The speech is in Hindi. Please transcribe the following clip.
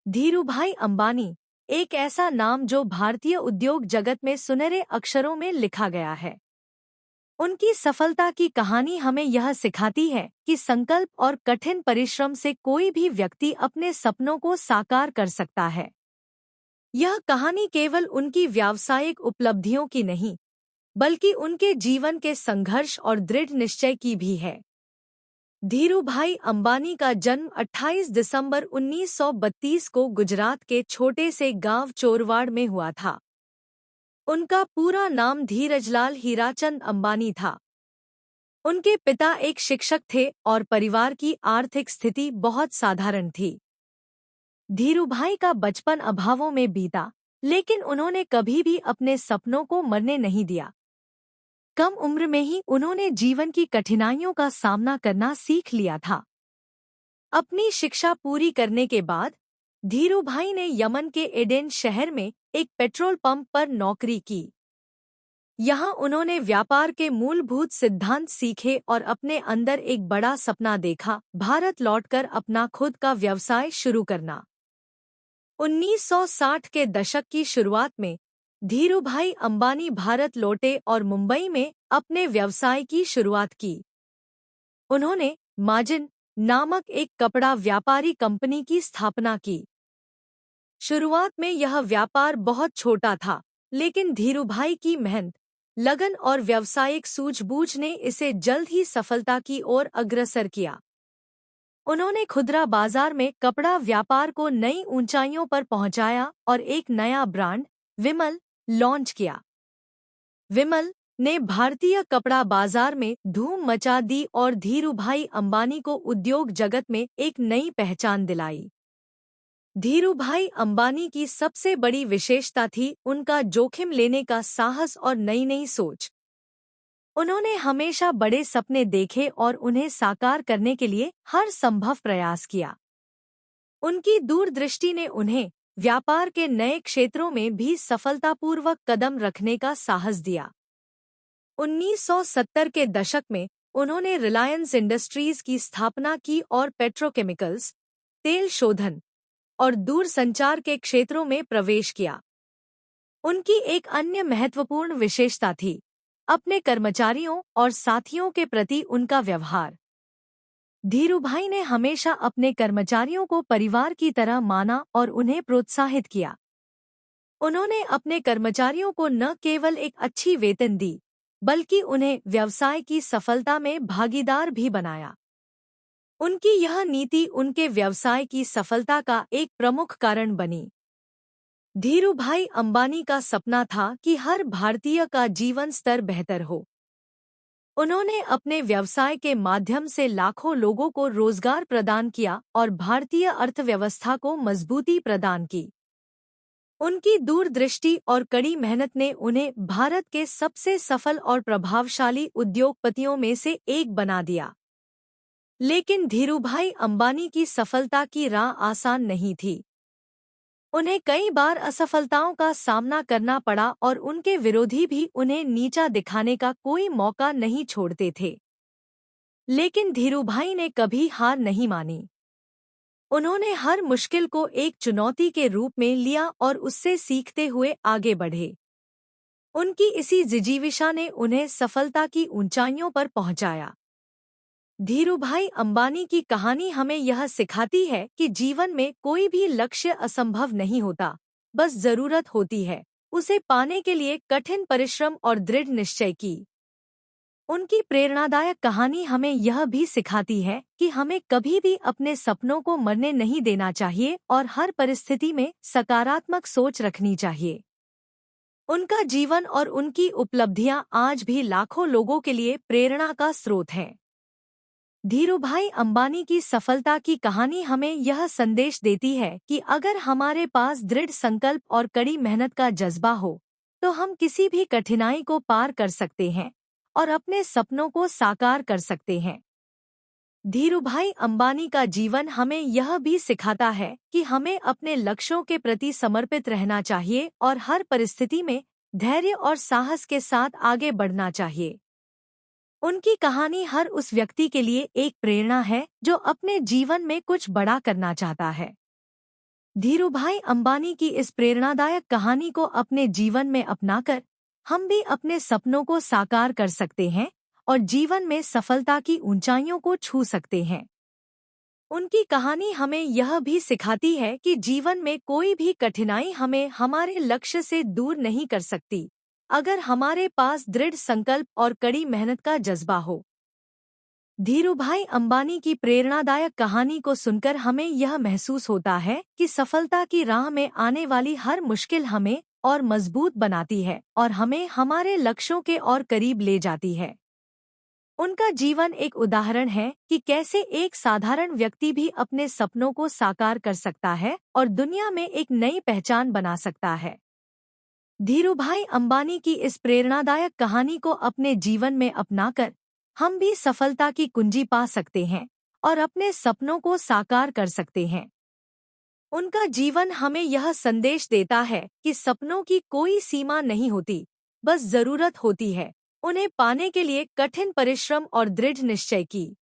धीरूभाई अंबानी एक ऐसा नाम जो भारतीय उद्योग जगत में सुनहरे अक्षरों में लिखा गया है। उनकी सफलता की कहानी हमें यह सिखाती है कि संकल्प और कठिन परिश्रम से कोई भी व्यक्ति अपने सपनों को साकार कर सकता है। यह कहानी केवल उनकी व्यावसायिक उपलब्धियों की नहीं, बल्कि उनके जीवन के संघर्ष और दृढ़ निश्चय की भी है। धीरूभाई अंबानी का जन्म 28 दिसंबर 1932 को गुजरात के छोटे से गांव चोरवाड़ में हुआ था। उनका पूरा नाम धीरजलाल हीराचंद अंबानी था। उनके पिता एक शिक्षक थे और परिवार की आर्थिक स्थिति बहुत साधारण थी। धीरूभाई का बचपन अभावों में बीता, लेकिन उन्होंने कभी भी अपने सपनों को मरने नहीं दिया। कम उम्र में ही उन्होंने जीवन की कठिनाइयों का सामना करना सीख लिया था। अपनी शिक्षा पूरी करने के बाद धीरूभाई ने यमन के एडेन शहर में एक पेट्रोल पंप पर नौकरी की। यहाँ उन्होंने व्यापार के मूलभूत सिद्धांत सीखे और अपने अंदर एक बड़ा सपना देखा, भारत लौटकर अपना खुद का व्यवसाय शुरू करना। 1960 के दशक की शुरुआत में धीरूभाई अंबानी भारत लौटे और मुंबई में अपने व्यवसाय की शुरुआत की। उन्होंने मार्जिन नामक एक कपड़ा व्यापारी कंपनी की स्थापना की। शुरुआत में यह व्यापार बहुत छोटा था, लेकिन धीरूभाई की मेहनत, लगन और व्यावसायिक सूझबूझ ने इसे जल्द ही सफलता की ओर अग्रसर किया। उन्होंने खुदरा बाजार में कपड़ा व्यापार को नई ऊंचाइयों पर पहुंचाया और एक नया ब्रांड विमल लॉन्च किया। विमल ने भारतीय कपड़ा बाजार में धूम मचा दी और धीरूभाई अंबानी को उद्योग जगत में एक नई पहचान दिलाई। धीरूभाई अंबानी की सबसे बड़ी विशेषता थी उनका जोखिम लेने का साहस और नई नई सोच। उन्होंने हमेशा बड़े सपने देखे और उन्हें साकार करने के लिए हर संभव प्रयास किया। उनकी दूरदृष्टि ने उन्हें व्यापार के नए क्षेत्रों में भी सफलतापूर्वक कदम रखने का साहस दिया। 1970 के दशक में उन्होंने रिलायंस इंडस्ट्रीज की स्थापना की और पेट्रोकेमिकल्स, तेल शोधन और दूरसंचार के क्षेत्रों में प्रवेश किया। उनकी एक अन्य महत्वपूर्ण विशेषता थी अपने कर्मचारियों और साथियों के प्रति उनका व्यवहार। धीरूभाई ने हमेशा अपने कर्मचारियों को परिवार की तरह माना और उन्हें प्रोत्साहित किया। उन्होंने अपने कर्मचारियों को न केवल एक अच्छी वेतन दी, बल्कि उन्हें व्यवसाय की सफलता में भागीदार भी बनाया। उनकी यह नीति उनके व्यवसाय की सफलता का एक प्रमुख कारण बनी। धीरूभाई अंबानी का सपना था कि हर भारतीय का जीवन स्तर बेहतर हो। उन्होंने अपने व्यवसाय के माध्यम से लाखों लोगों को रोजगार प्रदान किया और भारतीय अर्थव्यवस्था को मजबूती प्रदान की। उनकी दूरदृष्टि और कड़ी मेहनत ने उन्हें भारत के सबसे सफल और प्रभावशाली उद्योगपतियों में से एक बना दिया। लेकिन धीरूभाई अंबानी की सफलता की राह आसान नहीं थी। उन्हें कई बार असफलताओं का सामना करना पड़ा और उनके विरोधी भी उन्हें नीचा दिखाने का कोई मौका नहीं छोड़ते थे। लेकिन धीरूभाई ने कभी हार नहीं मानी। उन्होंने हर मुश्किल को एक चुनौती के रूप में लिया और उससे सीखते हुए आगे बढ़े। उनकी इसी जिजीविषा ने उन्हें सफलता की ऊंचाइयों पर पहुंचाया। धीरूभाई अंबानी की कहानी हमें यह सिखाती है कि जीवन में कोई भी लक्ष्य असंभव नहीं होता, बस जरूरत होती है उसे पाने के लिए कठिन परिश्रम और दृढ़ निश्चय की। उनकी प्रेरणादायक कहानी हमें यह भी सिखाती है कि हमें कभी भी अपने सपनों को मरने नहीं देना चाहिए और हर परिस्थिति में सकारात्मक सोच रखनी चाहिए। उनका जीवन और उनकी उपलब्धियां आज भी लाखों लोगों के लिए प्रेरणा का स्रोत हैं। धीरूभाई अंबानी की सफलता की कहानी हमें यह संदेश देती है कि अगर हमारे पास दृढ़ संकल्प और कड़ी मेहनत का जज्बा हो, तो हम किसी भी कठिनाई को पार कर सकते हैं और अपने सपनों को साकार कर सकते हैं। धीरूभाई अंबानी का जीवन हमें यह भी सिखाता है कि हमें अपने लक्ष्यों के प्रति समर्पित रहना चाहिए और हर परिस्थिति में धैर्य और साहस के साथ आगे बढ़ना चाहिए। उनकी कहानी हर उस व्यक्ति के लिए एक प्रेरणा है जो अपने जीवन में कुछ बड़ा करना चाहता है। धीरूभाई अंबानी की इस प्रेरणादायक कहानी को अपने जीवन में अपनाकर हम भी अपने सपनों को साकार कर सकते हैं और जीवन में सफलता की ऊंचाइयों को छू सकते हैं। उनकी कहानी हमें यह भी सिखाती है कि जीवन में कोई भी कठिनाई हमें हमारे लक्ष्य से दूर नहीं कर सकती, अगर हमारे पास दृढ़ संकल्प और कड़ी मेहनत का जज्बा हो। धीरूभाई अंबानी की प्रेरणादायक कहानी को सुनकर हमें यह महसूस होता है कि सफलता की राह में आने वाली हर मुश्किल हमें और मजबूत बनाती है और हमें हमारे लक्ष्यों के और करीब ले जाती है। उनका जीवन एक उदाहरण है कि कैसे एक साधारण व्यक्ति भी अपने सपनों को साकार कर सकता है और दुनिया में एक नई पहचान बना सकता है। धीरूभाई अंबानी की इस प्रेरणादायक कहानी को अपने जीवन में अपनाकर हम भी सफलता की कुंजी पा सकते हैं और अपने सपनों को साकार कर सकते हैं। उनका जीवन हमें यह संदेश देता है कि सपनों की कोई सीमा नहीं होती, बस जरूरत होती है उन्हें पाने के लिए कठिन परिश्रम और दृढ़ निश्चय की।